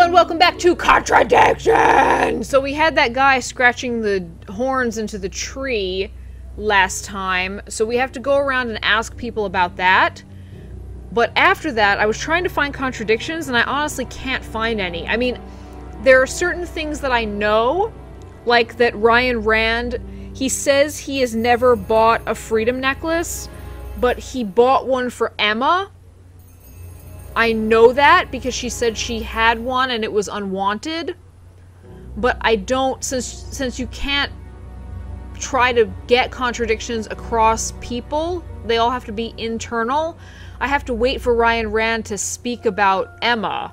and welcome back to Contradiction! So we had that guy scratching the horns into the tree last time, so we have to go around and ask people about that. But after that, I was trying to find contradictions, and I honestly can't find any. I mean, there are certain things that I know, like that Ryan Rand, he says he has never bought a freedom necklace, but he bought one for Emma. I know that because she said she had one and it was unwanted. But I don't, since you can't try to get contradictions across people, they all have to be internal, I have to wait for Ryan Rand to speak about Emma,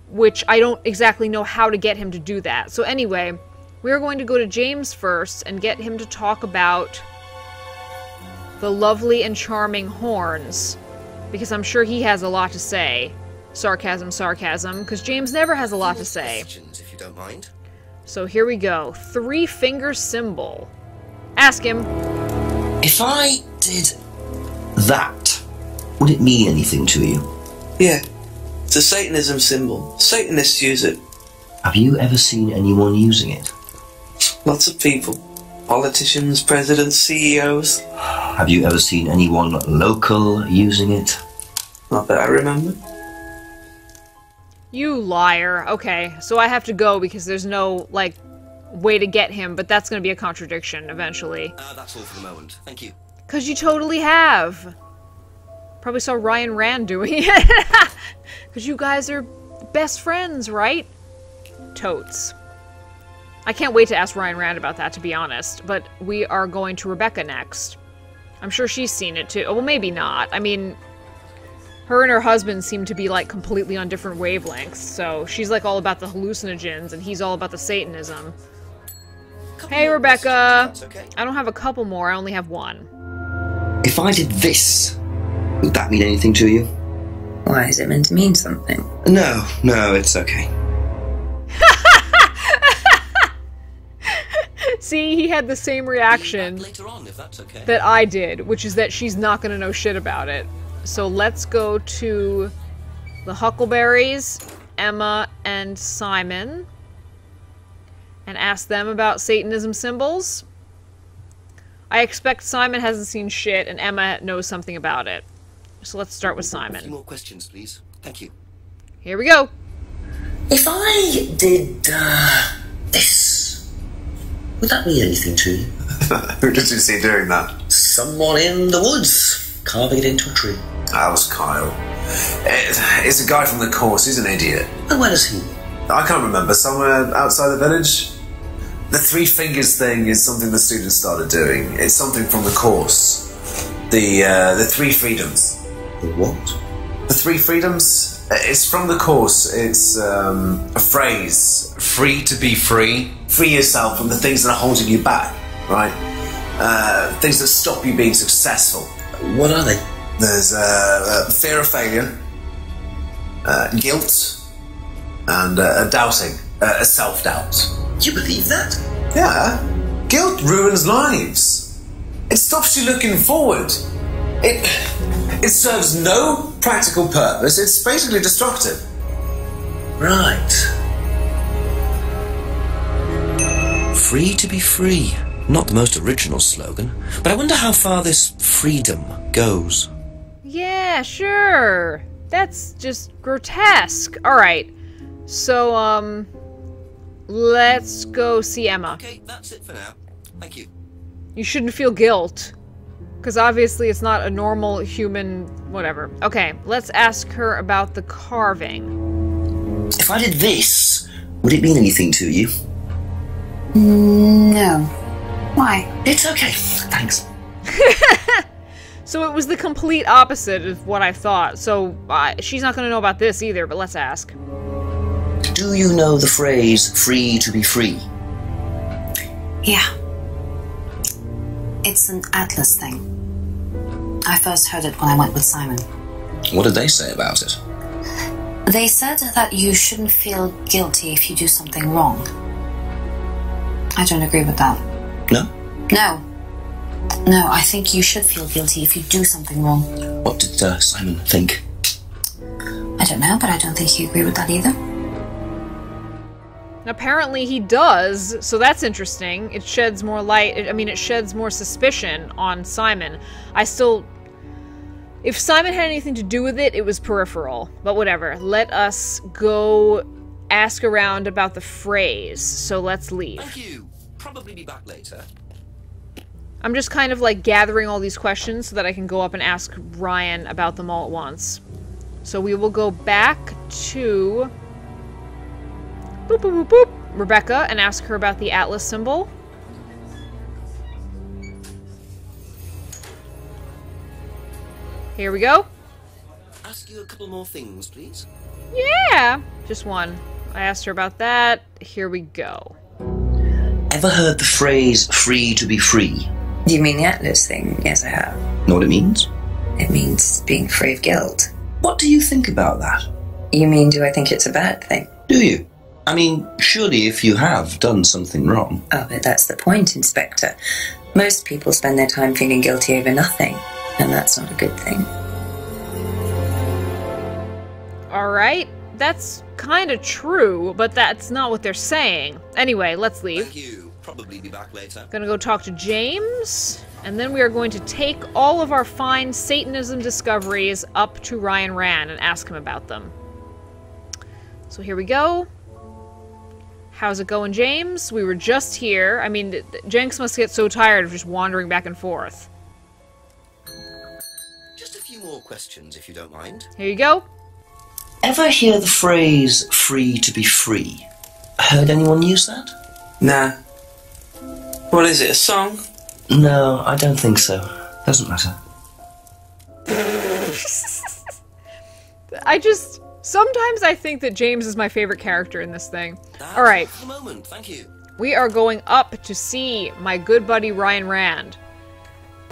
which I don't exactly know how to get him to do that. So anyway, we're going to go to James first and get him to talk about the lovely and charming horns, because I'm sure he has a lot to say. Sarcasm, sarcasm, because James never has a lot to say. If you don't mind. So here we go. 3-finger symbol. Ask him. If I did that, would it mean anything to you? Yeah. It's a Satanism symbol. Satanists use it. Have you ever seen anyone using it? Lots of people. Politicians, presidents, CEOs. Have you ever seen anyone local using it? Not that I remember. You liar. Okay, so I have to go because there's no, like, way to get him, but that's gonna be a contradiction eventually. That's all for the moment. Thank you. Because you totally have. Probably saw Ryan Rand doing it. Because you guys are best friends, right? Totes. I can't wait to ask Ryan Rand about that, to be honest. But we are going to Rebecca next. I'm sure she's seen it too. Oh, well, maybe not. I mean, her and her husband seem to be, like, completely on different wavelengths. So she's, like, all about the hallucinogens, and he's all about the Satanism. Hey, Rebecca! Okay. I don't have a couple more, I only have one. If I did this, would that mean anything to you? Why, is it meant to mean something? No, it's okay. See, he had the same reaction Later on, if that's okay. that I did, which is that she's not gonna know shit about it. So let's go to the Huckleberries, Emma and Simon, and ask them about Satanism symbols. I expect Simon hasn't seen shit and Emma knows something about it. So let's start with A few Simon. more questions, please. Thank you. Here we go. If I did, this, would that mean anything to you? Who did you see doing that? Someone in the woods, carving it into a tree. That was Kyle. It's a guy from the course, he's an idiot. And where is he? I can't remember, somewhere outside the village? The 3 fingers thing is something the students started doing. It's something from the course. The 3 freedoms. The what? The 3 freedoms? It's from the course. It's a phrase. Free to be free. Free yourself from the things that are holding you back, right? Things that stop you being successful. What are they? There's fear of failure, guilt, and doubting, self-doubt. You believe that? Yeah. Guilt ruins lives. It stops you looking forward. It serves no practical purpose. It's basically destructive. Right. Free to be free. Not the most original slogan, but I wonder how far this freedom goes. Yeah, sure. That's just grotesque. Alright. So, let's go see Emma. Okay, that's it for now. Thank you. You shouldn't feel guilt. Because obviously it's not a normal human... whatever. Okay, let's ask her about the carving. If I did this, would it mean anything to you? No. Why? It's okay, thanks. So it was the complete opposite of what I thought. So she's not going to know about this either, but let's ask. Do you know the phrase, free to be free? Yeah. It's an Atlas thing. I first heard it when I went with Simon. What did they say about it? They said that you shouldn't feel guilty if you do something wrong. I don't agree with that. No? No. No, I think you should feel guilty if you do something wrong. What did Simon think? I don't know, but I don't think you agree with that either. Apparently he does, so that's interesting. It sheds more light. I mean, it sheds more suspicion on Simon. If Simon had anything to do with it, it was peripheral. But whatever. Let us go ask around about the phrase. So let's leave. Thank you. Probably be back later. I'm just kind of like gathering all these questions so that I can go up and ask Ryan about them all at once. So we will go back to boop, boop, boop, boop, Rebecca and ask her about the Atlas symbol. Here we go. Ask you a couple more things, please. Yeah, just one. I asked her about that. Here we go. Ever heard the phrase free to be free? Do you mean the Atlas thing? Yes, I have. Know what it means? It means being free of guilt. What do you think about that? You mean, do I think it's a bad thing? Do you? I mean, surely if you have done something wrong. Oh, but that's the point, Inspector. Most people spend their time feeling guilty over nothing, and that's not a good thing. Alright, that's kind of true, but that's not what they're saying. Anyway, let's leave. Thank you. Probably be back later. Gonna go talk to James, and then we are going to take all of our fine Satanism discoveries up to Ryan Rand and ask him about them. So here we go. How's it going, James? We were just here. I mean, Jenks must get so tired of just wandering back and forth. Just a few more questions, if you don't mind. Here you go. Ever hear the phrase free to be free? Heard anyone use that? Nah. What is it, a song? No, I don't think so. Doesn't matter. Sometimes I think that James is my favorite character in this thing. That's Alright. For the moment, thank you. We are going up to see my good buddy Ryan Rand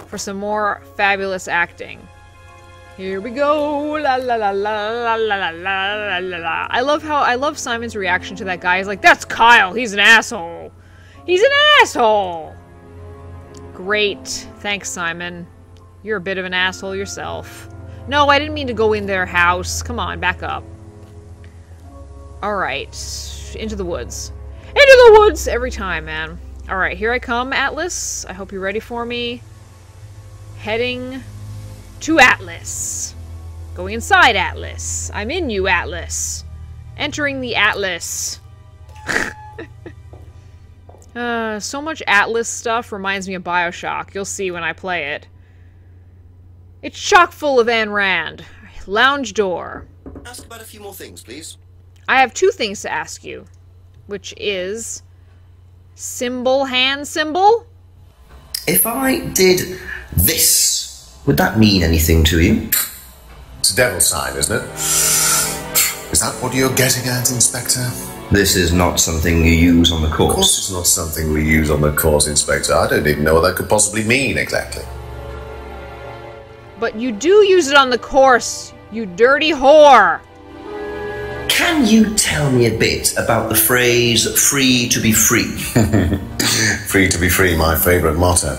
for some more fabulous acting. Here we go. La la la la la la la la la. I love Simon's reaction to that guy. He's like, "That's Kyle. He's an asshole. He's an asshole." Great. Thanks, Simon. You're a bit of an asshole yourself. No, I didn't mean to go in their house. Come on, back up. Alright. Into the woods. Into the woods! Every time, man. Alright, here I come, Atlas. I hope you're ready for me. Heading to Atlas. Going inside Atlas. I'm in you, Atlas. Entering the Atlas. So much Atlas stuff reminds me of BioShock. You'll see when I play it. It's chock full of Ayn Rand. Lounge door. Ask about a few more things, please. I have two things to ask you. Which is... symbol, hand symbol? If I did this, would that mean anything to you? It's a devil sign, isn't it? Is that what you're getting at, Inspector? This is not something you use on the course. Of course it's not something we use on the course, Inspector. I don't even know what that could possibly mean, exactly. But you do use it on the course, you dirty whore! Can you tell me a bit about the phrase free to be free? Free to be free, my favourite motto.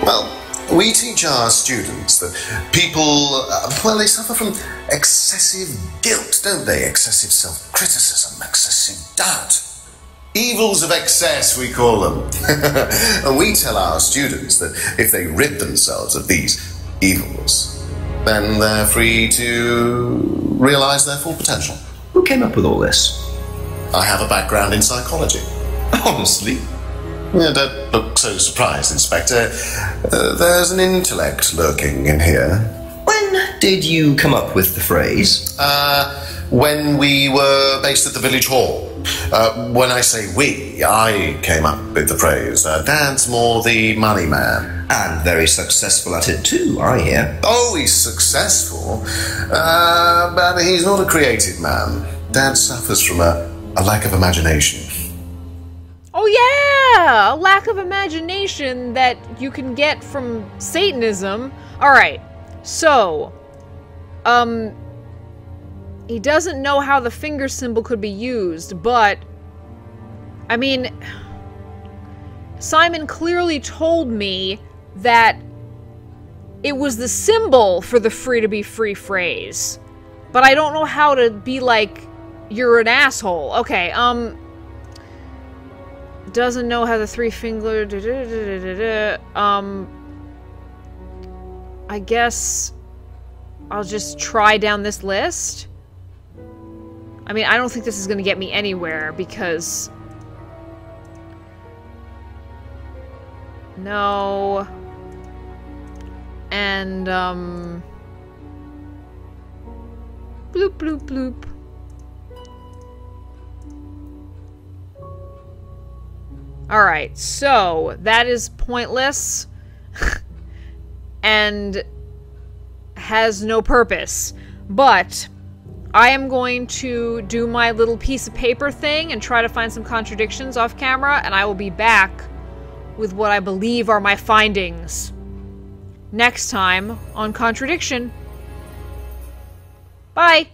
Well, we teach our students that people, they suffer from excessive guilt, don't they? Excessive self-criticism, excessive doubt. Evils of excess, we call them. And we tell our students that if they rid themselves of these evils, then they're free to realise their full potential. Who came up with all this? I have a background in psychology. Honestly? Yeah, don't look so surprised, Inspector. There's an intellect lurking in here. When did you come up with the phrase? When we were based at the village hall. When I say we, I came up with the phrase. Dad's more the money man. And very successful at it too, I hear. Oh, he's successful. But he's not a creative man. Dad suffers from a lack of imagination. Oh yeah! A lack of imagination that you can get from Satanism. Alright, so... he doesn't know how the finger symbol could be used, but... I mean... Simon clearly told me that it was the symbol for the free to be free phrase. But I don't know how to be like, you're an asshole. Okay, doesn't know how the three-finger... I guess I'll just try down this list. I mean, I don't think this is going to get me anywhere, because... No... And, bloop, bloop, bloop. Alright, so that is pointless and has no purpose. But I am going to do my little piece of paper thing and try to find some contradictions off camera, and I will be back with what I believe are my findings next time on Contradiction. Bye!